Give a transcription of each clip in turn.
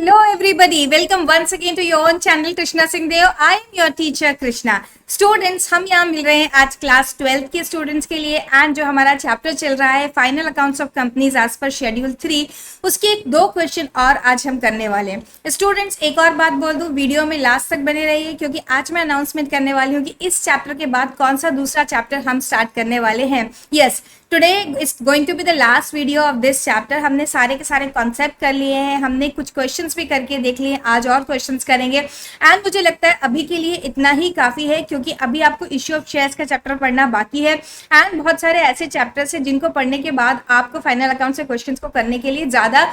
Hello everybody, welcome once again to your own channel Krishna Singh Dev. I am your teacher Krishna. Students, हम यहाँ मिल रहे हैं आज class 12 के students के लिए एंड जो हमारा चैप्टर चल रहा है final accounts of companies as per schedule 3, उसके 2 क्वेश्चन और आज हम करने वाले हैं। स्टूडेंट्स, एक और बात बोल दूं, वीडियो में लास्ट तक बने रहिए क्योंकि आज मैं अनाउंसमेंट करने वाली हूँ कि इस चैप्टर के बाद कौन सा दूसरा चैप्टर हम स्टार्ट करने वाले हैं। Yes, today is going to be the last video of this chapter. हमने सारे के सारे कॉन्सेप्ट कर लिए हैं, हमने कुछ क्वेश्चंस भी करके देख लिए, आज और क्वेश्चंस करेंगे एंड मुझे लगता है अभी के लिए इतना ही काफ़ी है क्योंकि अभी आपको इश्यू ऑफ शेयर्स का चैप्टर पढ़ना बाकी है एंड बहुत सारे ऐसे चैप्टर्स हैं जिनको पढ़ने के बाद आपको फाइनल अकाउंट से क्वेश्चंस को करने के लिए ज़्यादा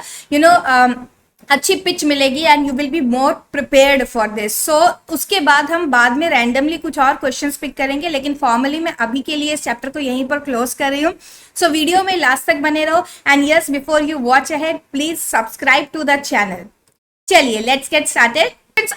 अच्छी पिच मिलेगी and you will be more prepared for this. So उसके बाद हम बाद में रैंडमली कुछ और क्वेश्चंस पिक करेंगे, लेकिन फॉर्मली मैं अभी के लिए इस चैप्टर को यहीं पर क्लोज कर रही हूँ। सो वीडियो में लास्ट तक बने रहो and yes, before you watch ahead please subscribe to the channel. चलिए लेट्स गेट स्टार्टेड।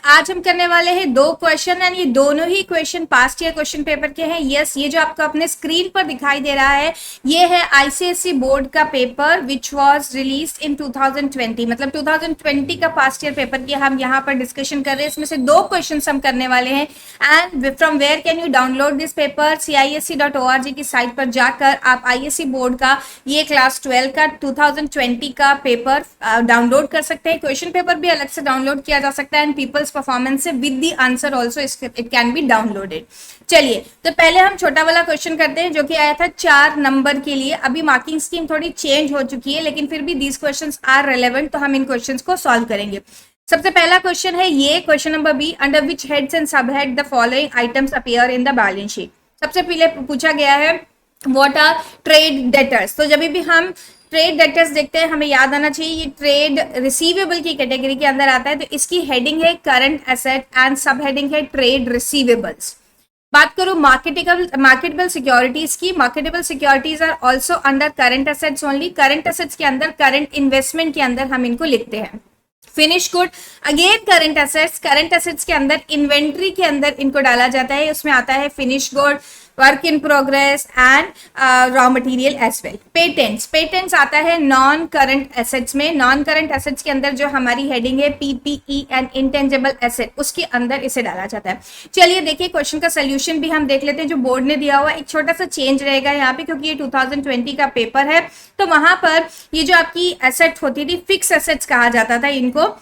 आज हम करने वाले हैं 2 क्वेश्चन एंड ये दोनों ही question past year question paper के हैं। यस, ये जो आपको अपने स्क्रीन पर दिखाई दे रहा है ये है आईसीएसई बोर्ड का paper which was released in 2020, मतलब 2020 का पास्ट ईयर पेपर की हम यहाँ पर डिस्कशन कर रहे हैं। इसमें से 2 क्वेश्चन हम करने वाले हैं and from where can you download this paper? CISE.org की साइट पर जाकर आप आईएसई बोर्ड का ये क्लास 12 का 2020 का पेपर डाउनलोड कर सकते हैं। क्वेश्चन पेपर भी अलग से डाउनलोड किया जा सकता है एंड पीपल्स परफॉर्मेंस से with the answer also it can be downloaded. चलिए, तो पहले हम छोटा वाला क्वेश्चन करते हैं जो कि आया था 4 नंबर के लिए। अभी मार्किंग स्कीम थोड़ी चेंज हो चुकी है लेकिन फिर भी दीज क्वेश्चंस आर रेलेवेंट, तो हम इन क्वेश्चंस को सॉल्व करेंगे। सबसे पहला क्वेश्चन है ये, question number B, under which heads and sub head the following items appear in the balance sheet. सबसे पहले पूछा गया है व्हाट आर ट्रेड डेटर्स। तो जब भी हम ट्रेड डेटर्स देखते हैं हमें याद आना चाहिए ये ट्रेड रिसीवेबल की कैटेगरी के अंदर आता है, तो इसकी हेडिंग है current asset and sub heading है ट्रेड रिसीवेबल्स। बात करूं मार्केटेबल सिक्योरिटीज की, marketable securities are also under current assets only. Current assets के अंदर करंट इन्वेस्टमेंट के अंदर हम इनको लिखते हैं। Finish good again current assets के अंदर इन्वेंट्री के अंदर इनको डाला जाता है, उसमें आता है finish good, work in progress and raw material as well. Patents आता है नॉन करंट एसेट्स में। नॉन करंट एसेट्स के अंदर जो हमारी हेडिंग है PPE एंड इंटेंजिबल एसेट, उसके अंदर इसे डाला जाता है। चलिए देखिए क्वेश्चन का सोल्यूशन भी हम देख लेते हैं जो बोर्ड ने दिया हुआ। एक छोटा सा चेंज रहेगा यहाँ पे क्योंकि ये 2020 का पेपर है, तो वहां पर ये जो आपकी एसेट होती थी फिक्स एसेट्स कहा जाता था इनको,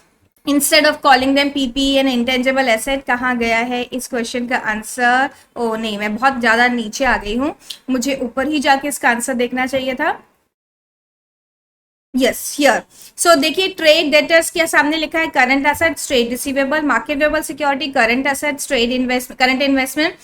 instead of calling them PPE and intangible asset. कहाँ गया है इस क्वेश्चन का आंसर? ओ नहीं, मैं बहुत ज्यादा नीचे आ गई हूँ, मुझे ऊपर ही जाके इसका आंसर देखना चाहिए था। Yes, here. सो देखिए ट्रेड डेटर्स के सामने लिखा है current assets, trade receivable, marketable security, current assets, current investment,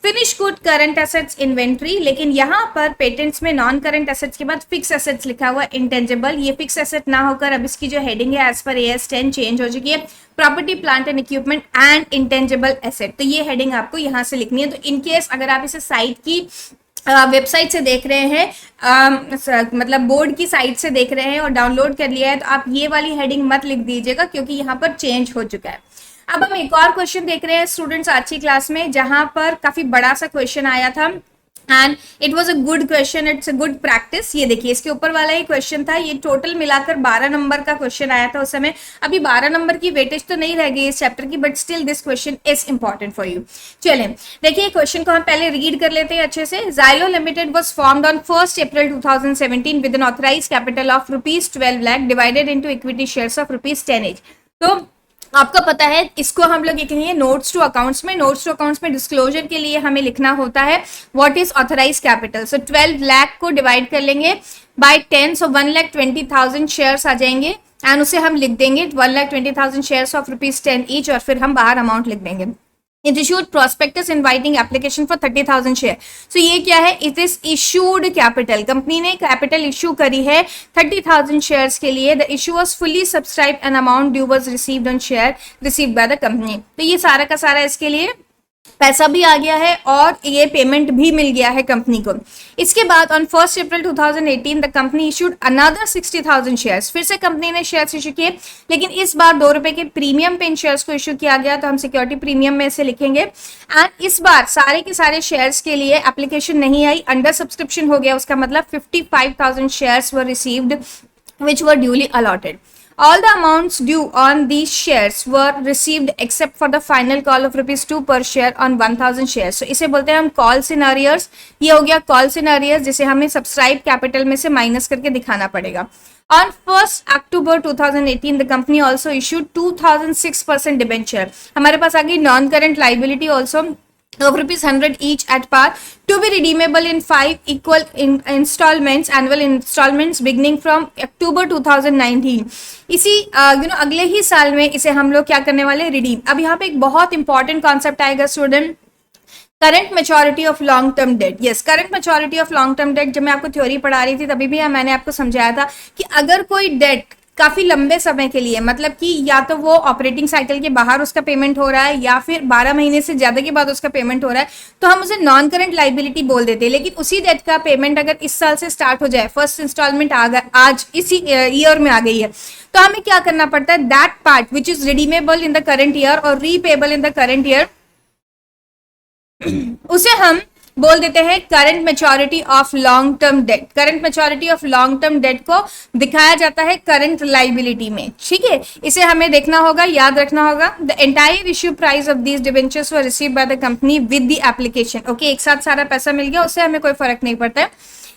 finish good, current assets, inventory. लेकिन यहाँ पर पेटेंट्स में नॉन करंट एसेट्स के बाद फिक्स एसेट्स लिखा हुआ इंटेंजिबल। ये फिक्स एसेट ना होकर अब इसकी जो हेडिंग है एज पर AS 10 चेंज हो चुकी है, property plant and equipment and intangible asset. तो ये हेडिंग आपको यहाँ से लिखनी है। तो इनकेस अगर आप इसे साइट की वेबसाइट से देख रहे हैं, मतलब बोर्ड की साइट से देख रहे हैं और डाउनलोड कर लिया है, तो आप ये वाली हेडिंग मत लिख दीजिएगा क्योंकि यहाँ पर चेंज हो चुका है। अब हम एक और क्वेश्चन देख रहे हैं स्टूडेंट्स आज की क्लास में, जहां पर काफी बड़ा सा क्वेश्चन आया था and it was a good question, it's a good practice. ये देखिए इसके ऊपर वाला ही क्वेश्चन था, ये टोटल मिलाकर 12 नंबर का क्वेश्चन आया था उस समय। अभी 12 नंबर की वेटेज तो नहीं रह गई इस चैप्टर की, but still this question is important for you. चलें देखिए क्वेश्चन को हम पहले रीड कर लेते हैं अच्छे से। Xylo Limited was formed on 1st April 2017 with an authorized capital of ₹12 lakh divided into equity shares of ₹10 each। तो आपको पता है इसको हम लोग लिखेंगे नोट्स टू अकाउंट्स में। नोट्स टू अकाउंट्स में डिस्क्लोजर के लिए हमें लिखना होता है व्हाट इज ऑथराइज कैपिटल। सो 12 लाख को डिवाइड कर लेंगे बाय 10, सो 1,20,000 शेयर्स आ जाएंगे एंड उसे हम लिख देंगे 1,20,000 शेयर्स ऑफ ₹10 ईच, और फिर हम बाहर अमाउंट लिख देंगे। It issued prospectus inviting application for 30,000 share. So ये क्या है? It is issued capital. Company ने कैपिटल इशू करी है 30,000 शेयर्स के लिए। The issue was fully subscribed and amount due was received on share received by the company. तो ये सारा का सारा इसके लिए पैसा भी आ गया है और ये पेमेंट भी मिल गया है कंपनी को। इसके बाद on 1st April 2018 the company issued another 60,000 shares. फिर से कंपनी ने शेयर्स इशू किए, लेकिन इस बार ₹2 के प्रीमियम पे इन शेयर्स को इशू किया गया, तो हम सिक्योरिटी प्रीमियम में से लिखेंगे। एंड इस बार सारे के सारे शेयर्स के लिए एप्लीकेशन नहीं आई, अंडर सब्सक्रिप्शन हो गया, उसका मतलब 55,000 shares were received which were duly allotted. All the amounts due on these shares were received except for the final call of ₹2 per share on 1000 shares. So इसे बोलते हैं हम calls in arrears. ये हो गया calls in arrears जिसे हमें subscribe capital में से माइनस करके दिखाना पड़ेगा. On 1st October 2018, the company also issued 2006% debenture. हमारे पास आ गई non-current liability also of ₹100 each at par to be redeemable in 5 equal installments, annual installments beginning from October 2019. इसी अगले ही साल में इसे हम लोग क्या करने वाले, रिडीम. अब यहाँ पे एक बहुत इंपॉर्टेंट कॉन्सेप्ट आएगा student, current maturity of long term date. Yes, current maturity of long term date. जब मैं आपको थ्योरी पढ़ा रही थी तभी भी मैंने आपको समझाया था कि अगर कोई डेट काफी लंबे समय के लिए, मतलब कि या तो वो ऑपरेटिंग साइकिल के बाहर उसका पेमेंट हो रहा है या फिर 12 महीने से ज्यादा के बाद उसका पेमेंट हो रहा है, तो हम उसे नॉन करंट लाइबिलिटी बोल देते हैं. लेकिन उसी डेट का पेमेंट अगर इस साल से स्टार्ट हो जाए, फर्स्ट इंस्टॉलमेंट आज इसी ईयर में आ गई है, तो हमें क्या करना पड़ता है, that part which is redeemable in the current year और repayable in the current year, उसे हम बोल देते हैं current maturity of long term debt. Current maturity of long term debt को दिखाया जाता है करंट लाइबिलिटी में. ठीक है, इसे हमें देखना होगा, याद रखना होगा. The entire issue price of these debentures were received by the company with the application. Okay, एक साथ सारा पैसा मिल गया, उससे हमें कोई फर्क नहीं पड़ता है.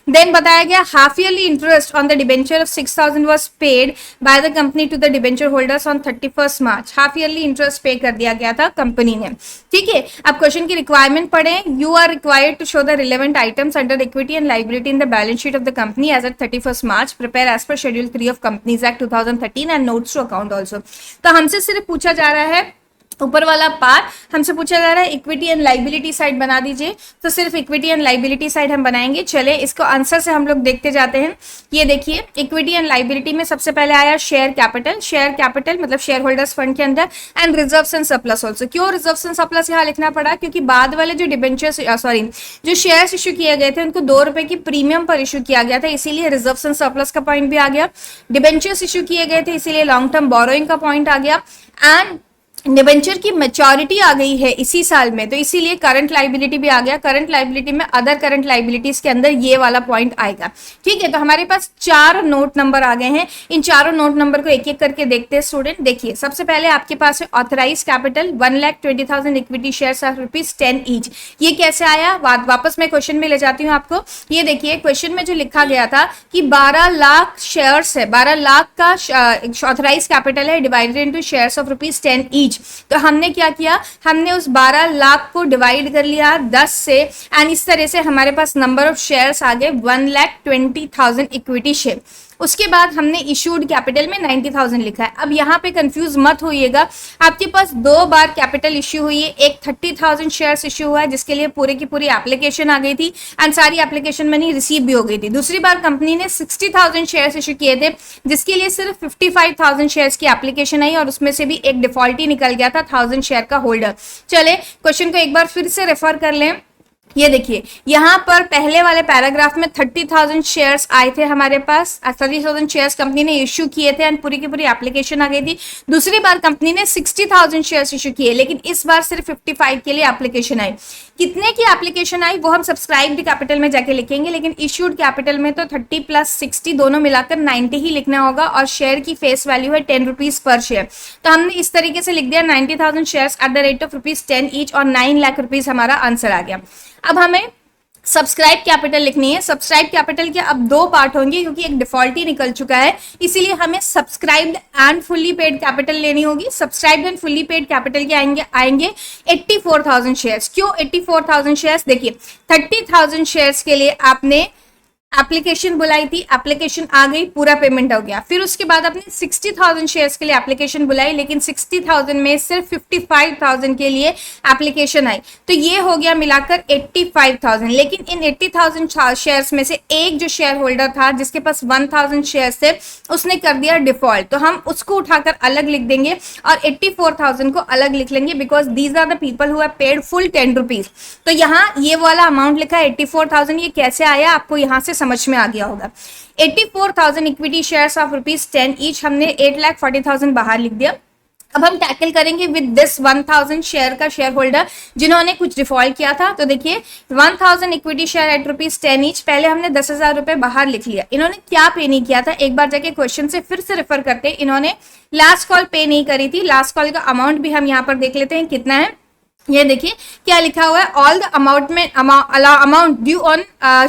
देन बताया गया half yearly interest on the debenture of 6000 was paid by the company to the debenture holders on 31 March. Half yearly interest pay कर दिया गया था कंपनी ने. ठीक है, अब क्वेश्चन की रिक्वायरमेंट पढ़े. You are required to show the relevant items under equity and liability in the balance sheet of the company as at 31 March. Prepare as per schedule 3 of companies act 2013 and notes to account also. तो हमसे सिर्फ पूछा जा रहा है, ऊपर वाला part हमसे पूछा जा रहा है इक्विटी एंड लाइबिलिटी साइड बना दीजिए. तो सिर्फ इक्विटी एंड लाइबिलिटी साइड हम बनाएंगे. चले इसको आंसर से हम लोग देखते जाते हैं. ये देखिए, इक्विटी एंड लाइबिलिटी में सबसे पहले आया शेयर कैपिटल. शेयर कैपिटल मतलब शेयर होल्डर्स फंड के अंदर, and reserves and surplus also. क्यों रिजर्व्स एंड सरप्लस यहाँ लिखना पड़ा, क्योंकि बाद वाले जो डिबेंचर्स जो शेयर्स इश्यू किए गए थे उनको ₹2 की प्रीमियम पर इश्यू किया गया था, इसीलिए रिजर्व्स एंड सरप्लस का पॉइंट भी आ गया. डिबेंचर्स इश्यू किए गए थे इसीलिए लॉन्ग टर्म बोरोइंग का पॉइंट आ गया. एंड डिबेंचर की मैच्योरिटी आ गई है इसी साल में, तो इसीलिए करंट लाइबिलिटी भी आ गया. करंट लाइबिलिटी में अदर करंट लाइबिलिटीज के अंदर ये वाला पॉइंट आएगा. ठीक है, तो हमारे पास 4 नोट नंबर आ गए हैं. इन चारों नोट नंबर को एक एक करके देखते हैं स्टूडेंट. देखिए, सबसे पहले आपके पास है authorise capital 1,20,000 equity shares of ₹10 each. ये कैसे आया, वापस मैं क्वेश्चन में ले जाती हूँ आपको. ये देखिए, क्वेश्चन में जो लिखा गया था कि 12 लाख शेयर्स है, 12 लाख का ऑथराइज कैपिटल है, divided into shares of ₹10 each. तो हमने क्या किया, हमने उस 12 लाख को डिवाइड कर लिया 10 से, एंड इस तरह से हमारे पास नंबर ऑफ शेयर्स आ गए 1,20,000 इक्विटी शेयर. उसके बाद हमने इशूड कैपिटल में 90,000 लिखा है. अब यहाँ पे कंफ्यूज मत होइएगा, आपके पास 2 बार कैपिटल इश्यू हुई है. एक 30,000 शेयर्स इश्यू हुआ है जिसके लिए पूरे की पूरी एप्लीकेशन आ गई थी एंड सारी एप्लीकेशन मनी रिसीव भी हो गई थी. दूसरी बार कंपनी ने 60,000 शेयर्स इश्यू किए थे जिसके लिए सिर्फ 55,000 शेयर्स की एप्लीकेशन आई और उसमें से भी एक डिफॉल्ट ही निकल गया था 1000 शेयर का होल्डर. चले क्वेश्चन को एक बार फिर से रेफर कर लें. ये देखिए, यहाँ पर पहले वाले पैराग्राफ में 30,000 शेयर्स आए थे हमारे पास. 30,000 शेयर्स कंपनी ने इश्यू किए थे एंड पूरी की पूरी एप्लीकेशन आ गई थी. दूसरी बार कंपनी ने 60,000 शेयर्स इश्यू किए, लेकिन इस बार सिर्फ 55 के लिए एप्लीकेशन आई. कितने की एप्लीकेशन आई वो हम सब्सक्राइब्ड कैपिटल में जाके लिखेंगे, लेकिन इश्यूड कैपिटल में तो 30 प्लस 60 दोनों मिलाकर 90 ही लिखना होगा और शेयर की फेस वैल्यू है ₹10 पर शेयर. तो हमने इस तरीके से लिख दिया 90,000 shares at the rate of ₹10 each और 9 लाख रुपीज हमारा आंसर आ गया. अब हमें सब्सक्राइब कैपिटल लिखनी है. सब्सक्राइब कैपिटल के अब 2 पार्ट होंगे क्योंकि एक डिफॉल्ट ही निकल चुका है, इसीलिए हमें subscribed and fully paid capital लेनी होगी. Subscribed and fully paid capital के आएंगे 84,000 शेयर्स. क्यों 84,000 शेयर्स, देखिए 30,000 शेयर्स के लिए आपने एप्लीकेशन बुलाई थी, एप्लीकेशन आ गई, पूरा पेमेंट हो गया. फिर उसके बाद आपने 60,000 शेयर्स के लिए एप्लीकेशन बुलाई, लेकिन 60,000 में सिर्फ 55,000 के लिए एप्लीकेशन आई, तो ये हो गया मिलाकर 85,000. लेकिन इन 80,000 शेयर्स में से एक जो शेयर होल्डर था जिसके पास 1,000 शेयर्स थे उसने कर दिया डिफॉल्ट, तो हम उसको उठाकर अलग लिख देंगे और 84,000 को अलग लिख लेंगे because these are the people who have paid full ₹10. तो यहाँ ये वाला अमाउंट लिखा है 84,000. ये कैसे आया आपको यहाँ से समझ में आ गया होगा. 84,000 इक्विटी शेयर्स ऑफ ₹10 ईच, हमने 8,40,000 बाहर लिख दिया. अब हम टैकल करेंगे विद दिस 1000 शेयर का शेयर होल्डर जिन्होंने कुछ डिफॉल्ट किया था। तो देखिए 1000 इक्विटी शेयर एट ₹10 ईच, पहले हमने 10,000 रुपए बाहर लिख लिया। इन्होंने क्या पे नहीं किया था, एक बार जाके क्वेश्चन से फिर से रेफर करते हैं। इन्होंने लास्ट कॉल पे नहीं करी थी, लास्ट कॉल का अमाउंट भी हम यहाँ पर देख लेते हैं कितना है। ये देखिए क्या लिखा हुआ है, all the amount due on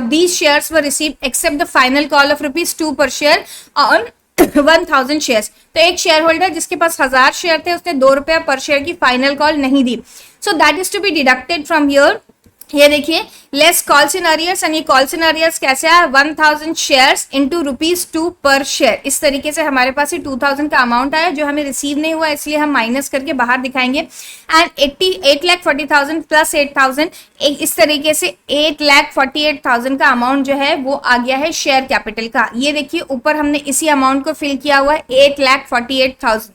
these shares were received accept the final call of ₹2 पर शेयर ऑन 1000 शेयर्स। तो एक शेयर होल्डर जिसके पास 1000 शेयर थे उसने ₹2 पर शेयर की फाइनल कॉल नहीं दी। So that is to be deducted from here. ये देखिए less calls in arrears, and ये कॉल्स इन अरियर्स कैसे आया, 1000 शेयर्स इंटू ₹2 पर शेयर। इस तरीके से हमारे पास ये 2000 का अमाउंट आया जो हमें रिसीव नहीं हुआ, इसलिए हम माइनस करके बाहर दिखाएंगे। एंड 8,40,000 प्लस 8,000, इस तरीके से 8,48,000 का अमाउंट जो है वो आ गया है शेयर कैपिटल का। ये देखिए ऊपर हमने इसी अमाउंट को फिल किया हुआ है 8,48,000।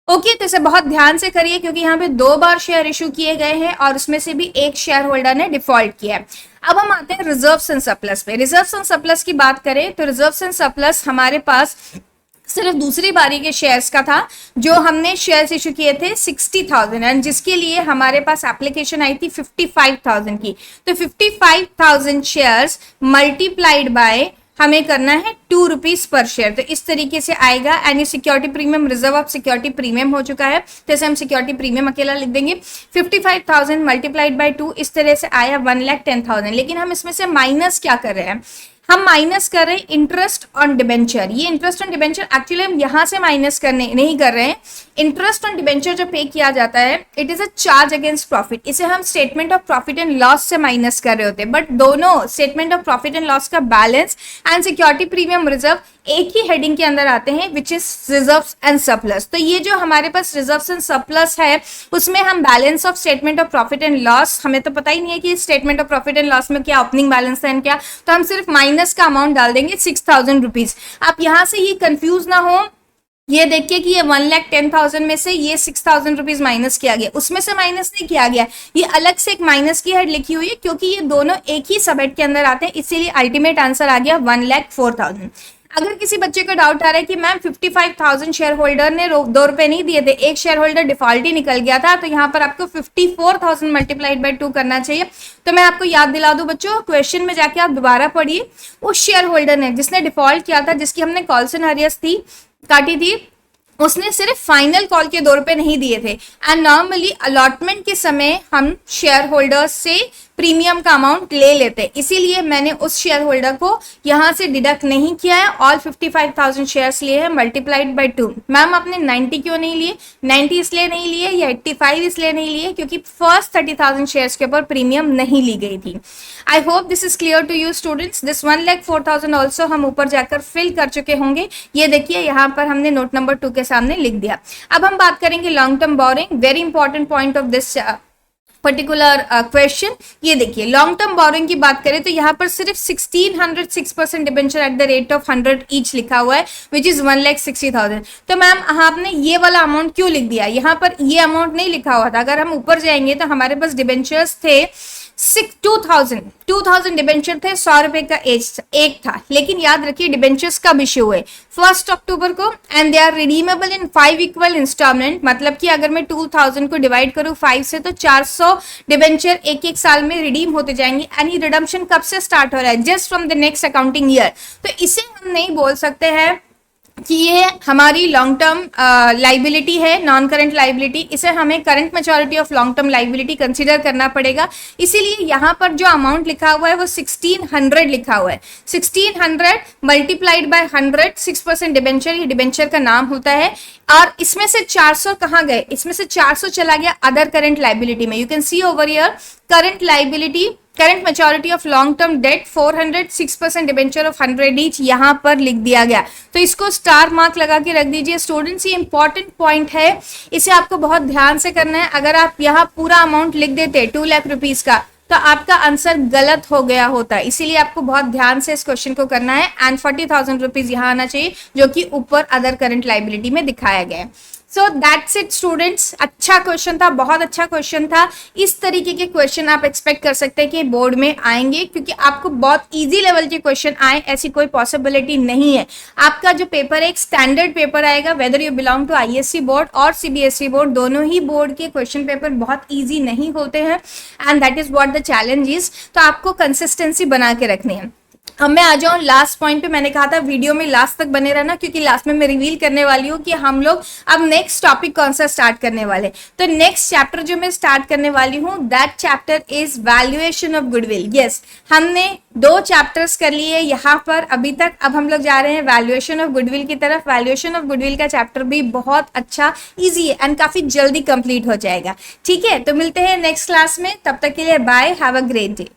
ओके, तो इसे बहुत ध्यान से करिए क्योंकि यहाँ पे 2 बार शेयर इशू किए गए हैं और उसमें से भी एक शेयर होल्डर ने डिफॉल्ट किया है। अब हम आते हैं रिजर्व्स एंड सरप्लस पे। रिजर्व्स एंड सरप्लस की बात करें तो रिजर्व्स एंड सरप्लस हमारे पास सिर्फ दूसरी बारी के शेयर्स का था जो हमने शेयर्स इशू किए थे 60,000 एंड जिसके लिए हमारे पास एप्लीकेशन आई थी 55,000 की। तो 55,000 शेयर्स मल्टीप्लाइड बाय हमें करना है ₹2 पर शेयर। तो इस तरीके से आएगा एंड ये security premium reserve of security premium हो चुका है, तो इसे हम सिक्योरिटी प्रीमियम अकेला लिख देंगे। 55,000 मल्टीप्लाइड बाय 2 इस तरह से आया 1,10,000। लेकिन हम इसमें से माइनस क्या कर रहे हैं, हम माइनस कर रहे हैं इंटरेस्ट ऑन डिबेंचर। ये इंटरेस्ट ऑन डिबेंचर एक्चुअली हम यहाँ से माइनस करने नहीं कर रहे हैं। इंटरेस्ट ऑन डिबेंचर जो पे किया जाता है it is a charge against profit, इसे हम statement of profit and loss से माइनस कर रहे होते हैं। बट दोनों statement of profit and loss का balance and security premium reserve एक ही हेडिंग के अंदर आते हैं which is reserves and surplus. तो ये जो हमारे पास रिजर्व्स एंड सरप्लस है उसमें हम balance of statement of profit and loss, हमें तो पता ही नहीं है कि statement of profit and loss में क्या ओपनिंग बैलेंस है क्या, तो हम सिर्फ माइनस का अमाउंट डाल देंगे 6,000 रुपीज। आप यहां से ही कंफ्यूज ना हो, ये देखिए कि ये 1,10,000 में से ये 6,000 रुपीज माइनस किया गया, उसमें से माइनस नहीं किया गया, ये अलग से एक माइनस की हेड लिखी हुई है क्योंकि ये दोनों एक ही सब हेड के अंदर आते हैं, इसीलिए अल्टीमेट आंसर आ गया 1,04,000। अगर किसी बच्चे को डाउट आ रहा है कि मैम 55,000 शेयर होल्डर ने ₹2 नहीं दिए थे, एक शेयर होल्डर डिफॉल्ट ही निकल गया था, तो यहाँ पर आपको 54,000 मल्टीप्लाइड बाय 2 करना चाहिए। तो मैं आपको याद दिला दूं बच्चों, क्वेश्चन में जाके आप दोबारा पढ़िए, उस शेयर होल्डर ने जिसने डिफॉल्ट किया था, जिसकी हमने कॉल्स एंड अरियर्स थी काटी थी, उसने सिर्फ फाइनल कॉल के ₹2 नहीं दिए थे। एंड नॉर्मली अलॉटमेंट के समय हम शेयर होल्डर्स से प्रीमियम का अमाउंट ले लेते हैं, इसीलिए मैंने उस शेयर होल्डर को यहां से डिडक्ट नहीं किया है। ऑल 55,000 शेयर्स लिए हैं मल्टीप्लाइड बाय 2। मैम आपने 90 क्यों नहीं लिए, 90 इसलिए नहीं लिए या 85 इसलिए नहीं लिए क्योंकि फर्स्ट 30,000 शेयर्स के ऊपर प्रीमियम नहीं ली गई थी। I hope this is clear to you students. This 1,04,000 also हम ऊपर जाकर फिल कर चुके होंगे, ये देखिए यहाँ पर हमने नोट नंबर 2 के सामने लिख दिया। अब हम बात करेंगे long term borrowing, very important point of this particular question. ये देखिए लॉन्ग टर्म बोरिंग की बात करें तो यहाँ पर सिर्फ 1606% debenture at the rate of 100 each लिखा हुआ है विच इज 1,60,000। तो मैम आपने ये वाला अमाउंट क्यों लिख दिया, यहाँ पर ये अमाउंट नहीं लिखा हुआ था। अगर हम ऊपर जाएंगे तो हमारे पास डिबेंचर्स थे 2,000 डिबेंचर थे, ₹100 का एक था। लेकिन याद रखिए डिबेंचर्स कब इश्यू हुए, 1 अक्टूबर को, and they are redeemable in 5 equal instalment. मतलब कि अगर मैं 2,000 को डिवाइड करूं 5 से तो 400 डिबेंचर एक साल में रिडीम होते जाएंगे। एंड ये रिडम्पशन कब से स्टार्ट हो रहा है, just from the next accounting year. तो इसे हम नहीं बोल सकते हैं कि ये हमारी लॉन्ग टर्म लाइबिलिटी है, नॉन करंट लाइबिलिटी, इसे हमें current maturity of long term liability consider करना पड़ेगा। इसीलिए यहाँ पर जो अमाउंट लिखा हुआ है वो 1,600 लिखा हुआ है। 1,600 मल्टीप्लाइड बाय 100, 6% डिबेंचर, ये डिबेंचर का नाम होता है। और इसमें से 400 कहाँ गए, इसमें से 400 चला गया अदर करंट लाइबिलिटी में। You can see over here current liability, current maturity of long term date 400, 6% debenture of 100 each यहाँ पर लिख दिया गया। तो इसको स्टार मार्क लगा के रख दीजिए स्टूडेंट्स, ये इंपॉर्टेंट पॉइंट है, इसे आपको बहुत ध्यान से करना है। अगर आप यहाँ पूरा अमाउंट लिख देते 2 लाख रुपीज का तो आपका आंसर गलत हो गया होता, इसीलिए आपको बहुत ध्यान से इस क्वेश्चन को करना है। एंड 40,000 रुपीज यहाँ आना चाहिए जो कि ऊपर अदर करंट लाइबिलिटी में दिखाया गया है। सो दैट्स इट स्टूडेंट्स, अच्छा क्वेश्चन था, बहुत अच्छा क्वेश्चन था। इस तरीके के क्वेश्चन आप एक्सपेक्ट कर सकते हैं कि बोर्ड में आएंगे, क्योंकि आपको बहुत इजी लेवल के क्वेश्चन आए ऐसी कोई पॉसिबिलिटी नहीं है। आपका जो पेपर है एक स्टैंडर्ड पेपर आएगा, whether you belong to ISC board और सीबीएसई बोर्ड, दोनों ही बोर्ड के क्वेश्चन पेपर बहुत ईजी नहीं होते हैं, and that is what the challenge is. तो आपको कंसिस्टेंसी बना के रखनी है। अब मैं आ जाऊं लास्ट पॉइंट पे। मैंने कहा था वीडियो में लास्ट तक बने रहना, क्योंकि लास्ट में मैं रिवील करने वाली हूँ कि हम लोग अब नेक्स्ट टॉपिक कौन सा स्टार्ट करने वाले। तो नेक्स्ट चैप्टर जो मैं स्टार्ट करने वाली हूँ, that chapter is valuation of goodwill. Yes, हमने 2 चैप्टर्स कर लिए यहाँ पर अभी तक, अब हम लोग जा रहे हैं वैल्यूएशन ऑफ गुडविल की तरफ। वैल्यूएशन ऑफ गुडविल का चैप्टर भी बहुत अच्छा, ईजी है एंड काफी जल्दी कंप्लीट हो जाएगा। ठीक है, तो मिलते हैं नेक्स्ट क्लास में, तब तक के लिए bye, have a great day.